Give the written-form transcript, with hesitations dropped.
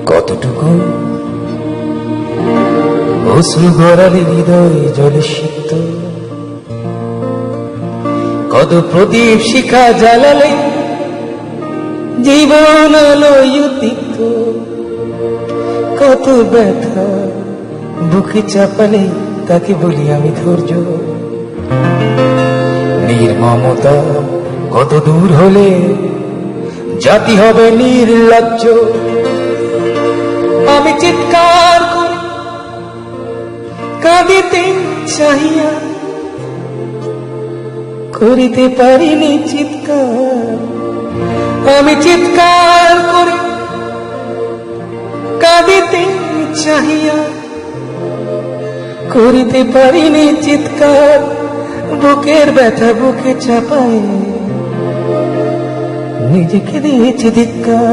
কতটুকু অশ্রু গড়ালে হৃদয় জলে সিক্ত, কত প্রদীপ শিখা জ্বালালে জীবন আলোয় উদ্দীপ্ত, কত ব্যথা বুকে চাপালে তাকে বলি আমি ধৈর্য। নির্মমতা কত দূর হলে জাতি হবে নির্লজ্জ। আমি চিৎকার করি কাঁদিতে চাহিয়া, করিতে পারিনি চিৎকার। আমি চিৎকার করি কাঁদিতে চাহিয়া, করিতে পারিনি চিৎকার। বুকের ব্যথা বুকে চাপায় নিজেকে দিয়েছি ধিক্কার।